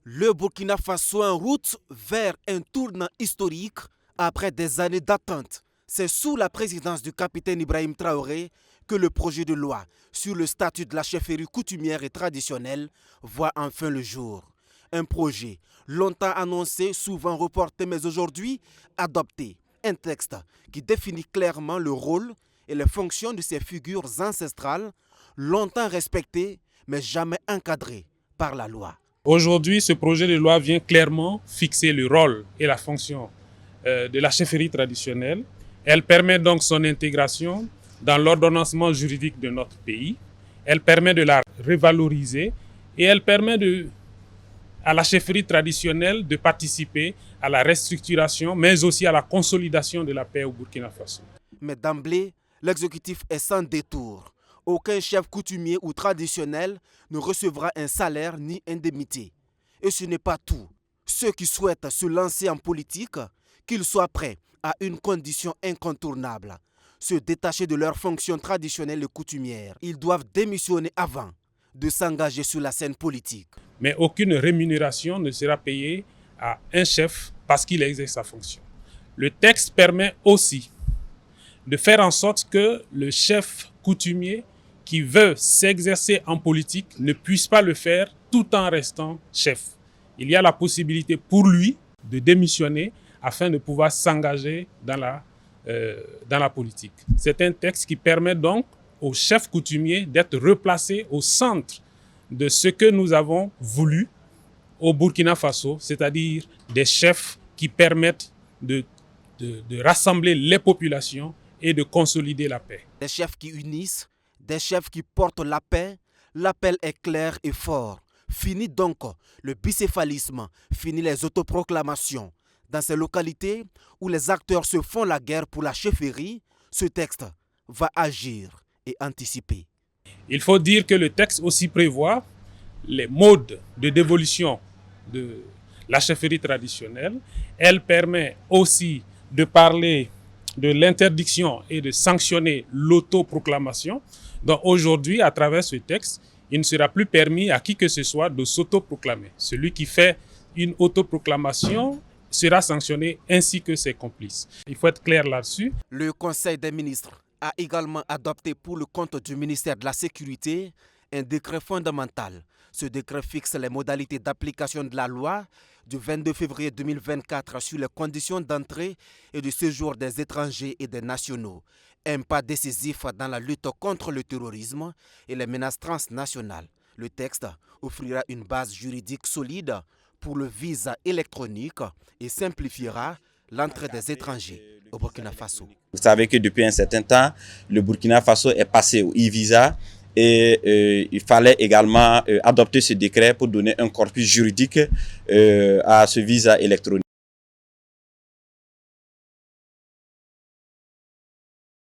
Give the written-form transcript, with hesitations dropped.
Le Burkina Faso en route vers un tournant historique après des années d'attente. C'est sous la présidence du capitaine Ibrahim Traoré que le projet de loi sur le statut de la chefferie coutumière et traditionnelle voit enfin le jour. Un projet longtemps annoncé, souvent reporté, mais aujourd'hui adopté. Un texte qui définit clairement le rôle et les fonctions de ces figures ancestrales, longtemps respectées, mais jamais encadrées par la loi. Aujourd'hui, ce projet de loi vient clairement fixer le rôle et la fonction de la chefferie traditionnelle. Elle permet donc son intégration dans l'ordonnancement juridique de notre pays. Elle permet de la revaloriser et elle permet à la chefferie traditionnelle de participer à la restructuration, mais aussi à la consolidation de la paix au Burkina Faso. Mais d'emblée, l'exécutif est sans détour. Aucun chef coutumier ou traditionnel ne recevra un salaire ni indemnité. Et ce n'est pas tout. Ceux qui souhaitent se lancer en politique, qu'ils soient prêts à une condition incontournable, se détacher de leurs fonctions traditionnelles et coutumières. Ils doivent démissionner avant de s'engager sur la scène politique. Mais aucune rémunération ne sera payée à un chef parce qu'il exerce sa fonction. Le texte permet aussi de faire en sorte que le chef coutumier qui veut s'exercer en politique ne puisse pas le faire tout en restant chef. Il y a la possibilité pour lui de démissionner afin de pouvoir s'engager dans la politique. C'est un texte qui permet donc au chef coutumier d'être replacé au centre de ce que nous avons voulu au Burkina Faso, c'est-à-dire des chefs qui permettent de rassembler les populations et de consolider la paix. Des chefs qui unissent, des chefs qui portent la paix. L'appel est clair et fort. Fini donc le bicéphalisme, fini les autoproclamations. Dans ces localités où les acteurs se font la guerre pour la chefferie, ce texte va agir et anticiper. Il faut dire que le texte aussi prévoit les modes de dévolution de la chefferie traditionnelle. Elle permet aussi de parler de l'interdiction et de sanctionner l'autoproclamation. Donc aujourd'hui, à travers ce texte, il ne sera plus permis à qui que ce soit de s'autoproclamer. Celui qui fait une autoproclamation sera sanctionné ainsi que ses complices. Il faut être clair là-dessus. Le Conseil des ministres a également adopté pour le compte du ministère de la Sécurité un décret fondamental. Ce décret fixe les modalités d'application de la loi du 22 février 2024 sur les conditions d'entrée et de séjour des étrangers et des nationaux. Un pas décisif dans la lutte contre le terrorisme et les menaces transnationales. Le texte offrira une base juridique solide pour le visa électronique et simplifiera l'entrée des étrangers au Burkina Faso. Vous savez que depuis un certain temps, le Burkina Faso est passé au e-visa et il fallait également adopter ce décret pour donner un corpus juridique à ce visa électronique.